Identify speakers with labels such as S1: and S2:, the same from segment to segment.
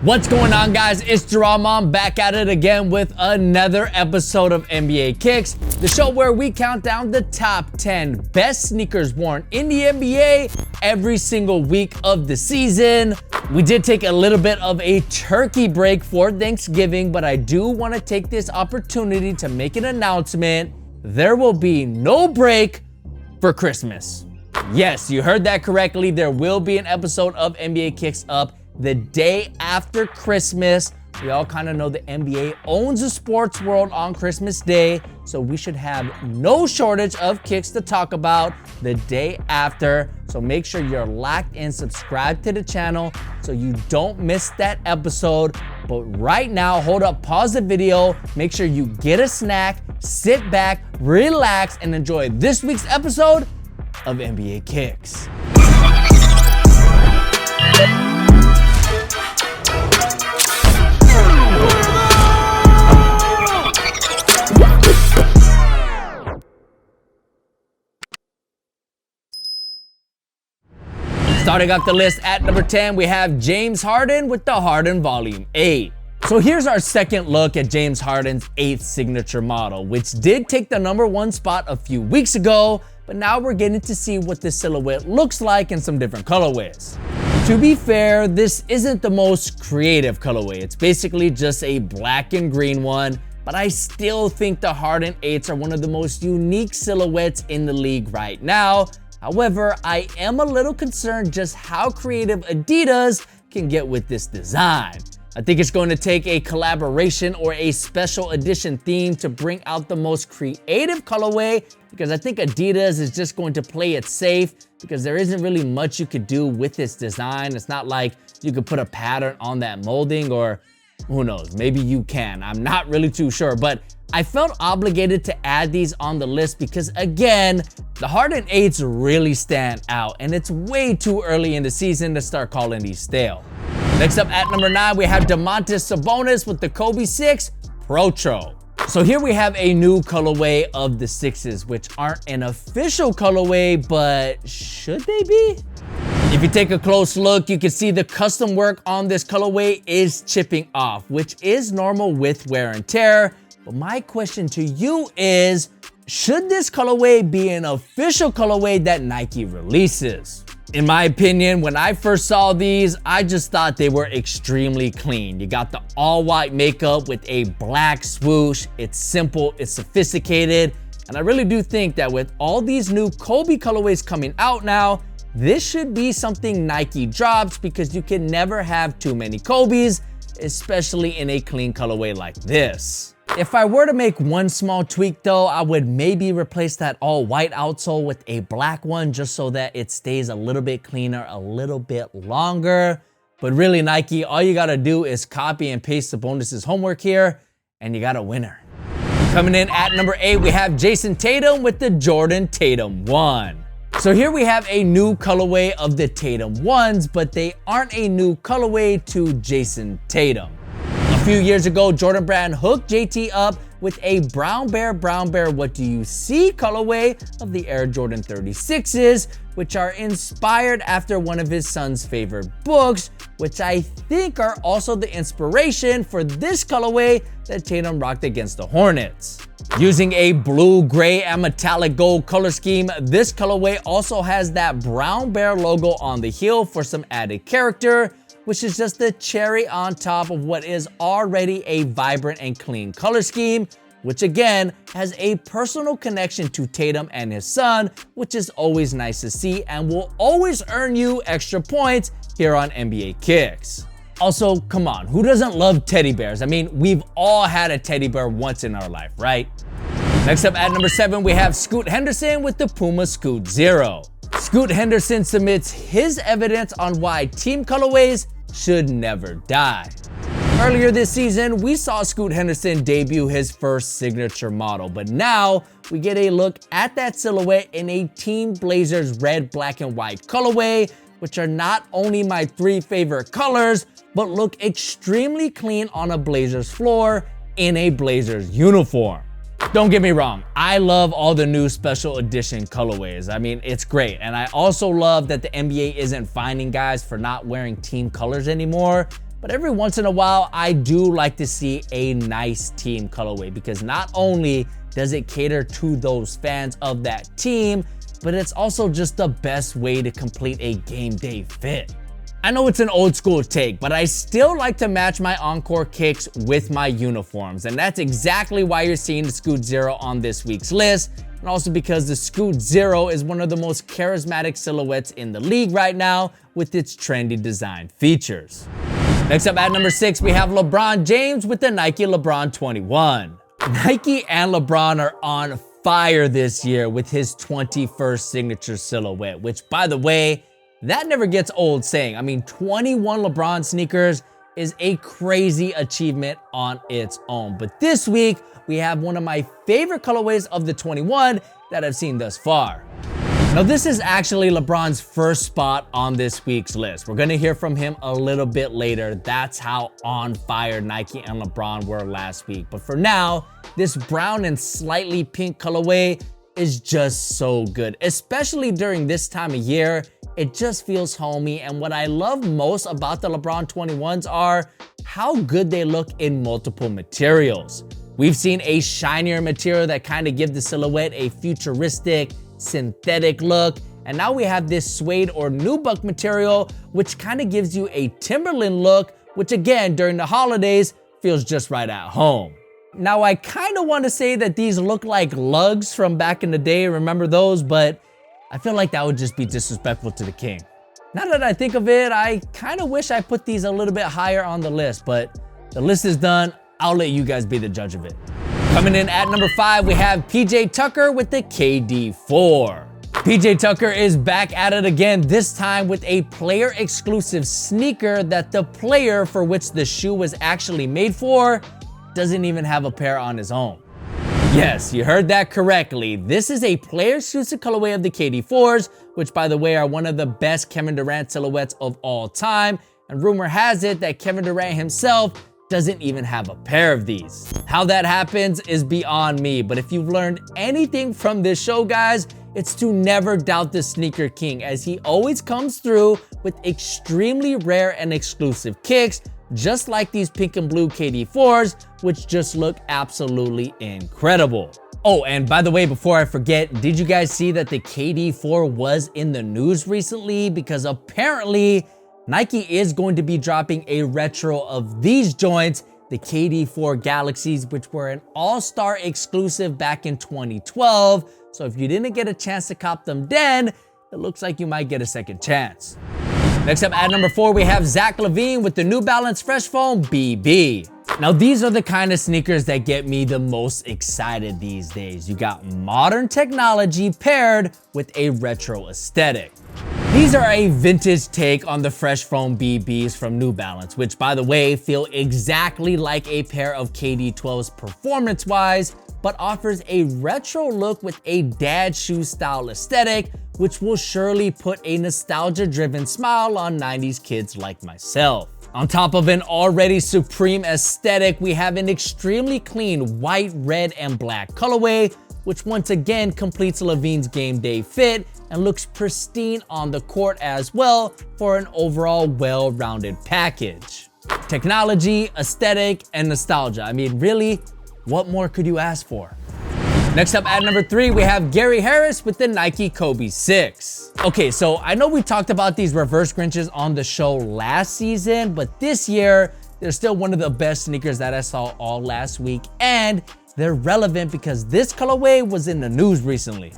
S1: What's going on, guys? It's Jerome back at it again with another episode of NBA Kicks, the show where we count down the top 10 best sneakers worn in the NBA every single week of the season. We did take a little bit of a turkey break for Thanksgiving, but I do want to take this opportunity to make an announcement. There will be no break for Christmas. Yes, you heard that correctly. There will be an episode of NBA Kicks up the day after Christmas. We all kind of know the NBA owns the sports world on Christmas Day, so we should have no shortage of kicks to talk about the day after. So make sure you're locked in, subscribe to the channel so you don't miss that episode. But right now, hold up, pause the video, make sure you get a snack, sit back, relax, and enjoy this week's episode of NBA Kicks. Starting off the list at number 10, we have James Harden with the Harden Volume 8. So here's our second look at James Harden's 8th signature model, which did take the number 1 spot a few weeks ago, but now we're getting to see what this silhouette looks like in some different colorways. To be fair, this isn't the most creative colorway. It's basically just a black and green one, but I still think the Harden 8s are one of the most unique silhouettes in the league right now. However, I am a little concerned just how creative Adidas can get with this design. I think it's going to take a collaboration or a special edition theme to bring out the most creative colorway, because I think Adidas is just going to play it safe because there isn't really much you could do with this design. It's not like you could put a pattern on that molding, or who knows, maybe you can. I'm not really too sure, but I felt obligated to add these on the list because, again, the Harden 8s really stand out, and it's way too early in the season to start calling these stale. Next up at number 9, we have Domantas Sabonis with the Kobe 6 Protro. So here we have a new colorway of the 6s, which aren't an official colorway, but should they be? If you take a close look, you can see the custom work on this colorway is chipping off, which is normal with wear and tear. But my question to you is, should this colorway be an official colorway that Nike releases? In my opinion, when I first saw these, I just thought they were extremely clean. You got the all-white makeup with a black swoosh. It's simple, it's sophisticated, and I really do think that with all these new Kobe colorways coming out now, this should be something Nike drops, because you can never have too many Kobes, especially in a clean colorway like this. If I were to make one small tweak though, I would maybe replace that all white outsole with a black one, just so that it stays a little bit cleaner, a little bit longer. But really, Nike, all you gotta do is copy and paste Sabonis' homework here, and you got a winner. Coming in at number 8, we have Jayson Tatum with the Jordan Tatum 1. So here we have a new colorway of the Tatum 1s, but they aren't a new colorway to Jayson Tatum. A few years ago, Jordan Brand hooked JT up with a brown bear, what do you see colorway of the Air Jordan 36s, which are inspired after one of his son's favorite books, which I think are also the inspiration for this colorway that Tatum rocked against the Hornets. Using a blue, gray, and metallic gold color scheme, this colorway also has that brown bear logo on the heel for some added character, which is just the cherry on top of what is already a vibrant and clean color scheme, which again has a personal connection to Tatum and his son, which is always nice to see and will always earn you extra points here on NBA Kicks. Also, come on, who doesn't love teddy bears? I mean, we've all had a teddy bear once in our life, right? Next up at number 7, we have Scoot Henderson with the Puma Scoot 0. Scoot Henderson submits his evidence on why team colorways should never die. Earlier this season, we saw Scoot Henderson debut his first signature model, but now we get a look at that silhouette in a Team Blazers red, black, and white colorway, which are not only my 3 favorite colors, but look extremely clean on a Blazers floor in a Blazers uniform. Don't get me wrong, I love all the new special edition colorways. I mean, it's great. And I also love that the NBA isn't fining guys for not wearing team colors anymore, but every once in a while, I do like to see a nice team colorway because not only does it cater to those fans of that team, but it's also just the best way to complete a game day fit. I know it's an old school take, but I still like to match my Encore kicks with my uniforms, and that's exactly why you're seeing the Scoot Zero on this week's list, and also because the Scoot Zero is one of the most charismatic silhouettes in the league right now with its trendy design features. Next up at number 6, we have LeBron James with the Nike LeBron 21. Nike and LeBron are on fire this year with his 21st signature silhouette, which, by the way, that never gets old saying. I mean, 21 LeBron sneakers is a crazy achievement on its own. But this week, we have one of my favorite colorways of the 21 that I've seen thus far. Now, this is actually LeBron's first spot on this week's list. We're gonna hear from him a little bit later. That's how on fire Nike and LeBron were last week. But for now, this brown and slightly pink colorway is just so good, especially during this time of year. It just feels homey, and what I love most about the LeBron 21s are how good they look in multiple materials. We've seen a shinier material that kind of gives the silhouette a futuristic, synthetic look, and now we have this suede or nubuck material, which kind of gives you a Timberland look, which again, during the holidays, feels just right at home. Now, I kind of want to say that these look like lugs from back in the day, remember those? But I feel like that would just be disrespectful to the king. Now that I think of it, I kind of wish I put these a little bit higher on the list, but the list is done. I'll let you guys be the judge of it. Coming in at number 5, we have PJ Tucker with the KD4. PJ Tucker is back at it again, this time with a player exclusive sneaker that the player for which the shoe was actually made for doesn't even have a pair on his own. Yes, you heard that correctly. This is a player exclusive colorway of the KD4s, which by the way are one of the best Kevin Durant silhouettes of all time. And rumor has it that Kevin Durant himself doesn't even have a pair of these. How that happens is beyond me, but if you've learned anything from this show, guys, it's to never doubt the sneaker king, as he always comes through with extremely rare and exclusive kicks, just like these pink and blue KD4s, which just look absolutely incredible. Oh, and by the way, before I forget, did you guys see that the KD4 was in the news recently? Because apparently Nike is going to be dropping a retro of these joints, the KD4 Galaxies, which were an all-star exclusive back in 2012. So if you didn't get a chance to cop them then, it looks like you might get a second chance. Next up at number 4, we have Zach LaVine with the New Balance Fresh Foam BB. Now, these are the kind of sneakers that get me the most excited these days. You got modern technology paired with a retro aesthetic. These are a vintage take on the Fresh Foam BBs from New Balance, which by the way, feel exactly like a pair of KD12s performance-wise, but offers a retro look with a dad shoe style aesthetic, which will surely put a nostalgia-driven smile on 90s kids like myself. On top of an already supreme aesthetic, we have an extremely clean white, red, and black colorway, which once again completes LaVine's game day fit and looks pristine on the court as well for an overall well-rounded package. Technology, aesthetic, and nostalgia. I mean, really, what more could you ask for? Next up at number 3, we have Gary Harris with the Nike Kobe 6. Okay, so I know we talked about these reverse Grinches on the show last season, but this year, they're still one of the best sneakers that I saw all last week, and they're relevant because this colorway was in the news recently.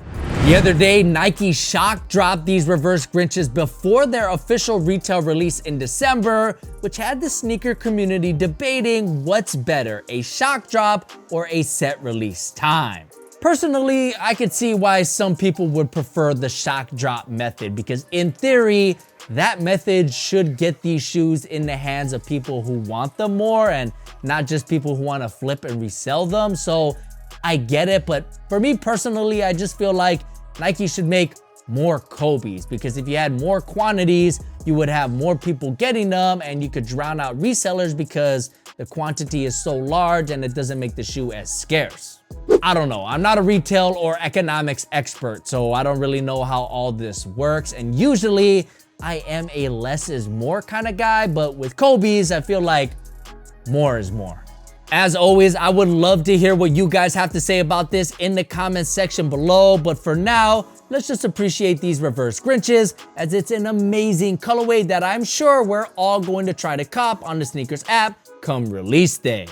S1: The other day, Nike shock dropped these reverse Grinches before their official retail release in December, which had the sneaker community debating what's better, a shock drop or a set release time. Personally, I could see why some people would prefer the shock drop method because in theory, that method should get these shoes in the hands of people who want them more and not just people who want to flip and resell them. So I get it, but for me personally, I just feel like Nike should make more Kobe's because if you had more quantities, you would have more people getting them and you could drown out resellers because the quantity is so large and it doesn't make the shoe as scarce. I don't know, I'm not a retail or economics expert, so I don't really know how all this works. And usually I am a less is more kind of guy, but with Kobe's, I feel like more is more. As always, I would love to hear what you guys have to say about this in the comments section below, but for now, let's just appreciate these reverse Grinches, as it's an amazing colorway that I'm sure we're all going to try to cop on the sneakers app come release day.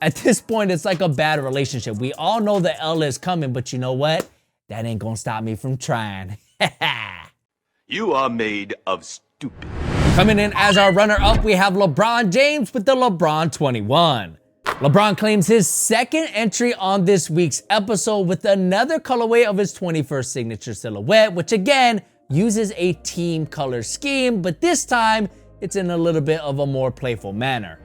S1: At this point, it's like a bad relationship. We all know the L is coming, but you know what? That ain't gonna stop me from trying.
S2: You are made of stupid.
S1: Coming in as our runner-up, we have LeBron James with the LeBron 21. LeBron claims his second entry on this week's episode with another colorway of his 21st signature silhouette, which again uses a team color scheme, but this time it's in a little bit of a more playful manner.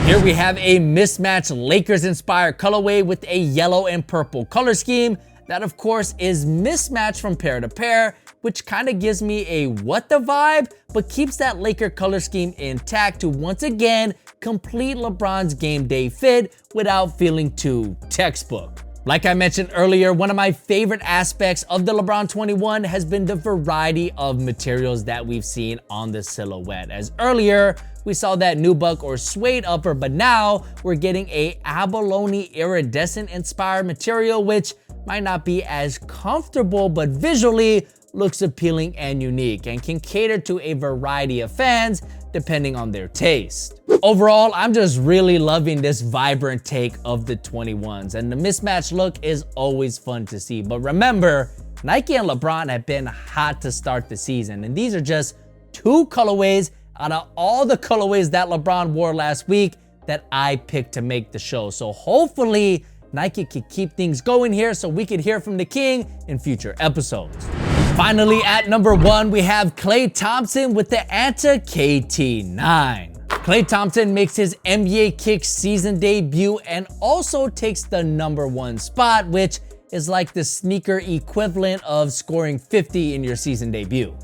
S1: Here we have a Mismatch Lakers-inspired colorway with a yellow and purple color scheme that of course is mismatched from pair to pair, which kind of gives me a what the vibe, but keeps that Laker color scheme intact to once again complete LeBron's game day fit without feeling too textbook. Like I mentioned earlier, one of my favorite aspects of the LeBron 21 has been the variety of materials that we've seen on the silhouette. As earlier, we saw that nubuck or suede upper, but now we're getting a abalone iridescent inspired material, which might not be as comfortable, but visually looks appealing and unique and can cater to a variety of fans depending on their taste. Overall, I'm just really loving this vibrant take of the 21s, and the mismatch look is always fun to see. But remember, Nike and LeBron have been hot to start the season, and these are just two colorways out of all the colorways that LeBron wore last week that I picked to make the show. So hopefully Nike could keep things going here so we could hear from the king in future episodes. Finally, at number 1, we have Klay Thompson with the Anta KT 9. Klay Thompson makes his NBA Kicks season debut and also takes the number 1 spot, which is like the sneaker equivalent of scoring 50 in your season debut.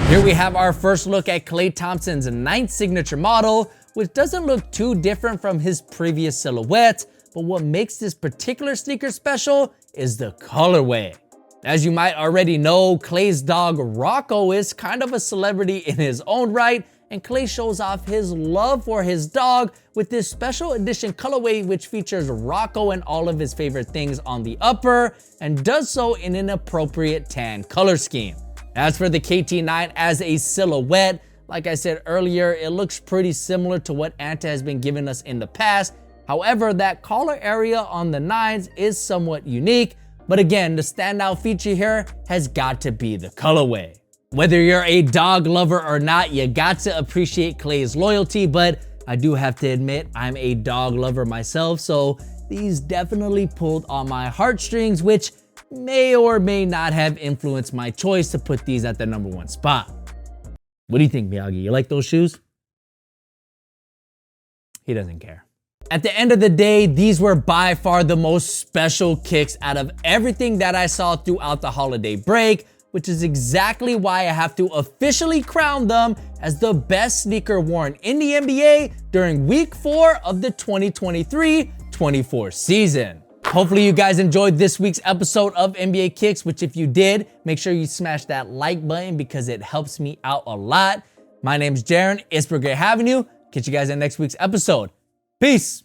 S1: Here we have our first look at Klay Thompson's 9th signature model, which doesn't look too different from his previous silhouette, but what makes this particular sneaker special is the colorway. As you might already know, Klay's dog Rocco is kind of a celebrity in his own right, and Klay shows off his love for his dog with this special edition colorway which features Rocco and all of his favorite things on the upper, and does so in an appropriate tan color scheme. As for the KT9 as a silhouette, like I said earlier, it looks pretty similar to what Anta has been giving us in the past. However, that collar area on the 9s is somewhat unique, but again, the standout feature here has got to be the colorway. Whether you're a dog lover or not, you got to appreciate Klay's loyalty, but I do have to admit I'm a dog lover myself, so these definitely pulled on my heartstrings, which may or may not have influenced my choice to put these at the number 1 spot. What do you think, Miyagi? You like those shoes? He doesn't care. At the end of the day, these were by far the most special kicks out of everything that I saw throughout the holiday break, which is exactly why I have to officially crown them as the best sneaker worn in the NBA during week 4 of the 2023-24 season. Hopefully you guys enjoyed this week's episode of NBA Kicks, which if you did, make sure you smash that like button because it helps me out a lot. My name's Jaren. It's been great having you. Catch you guys in next week's episode. Peace.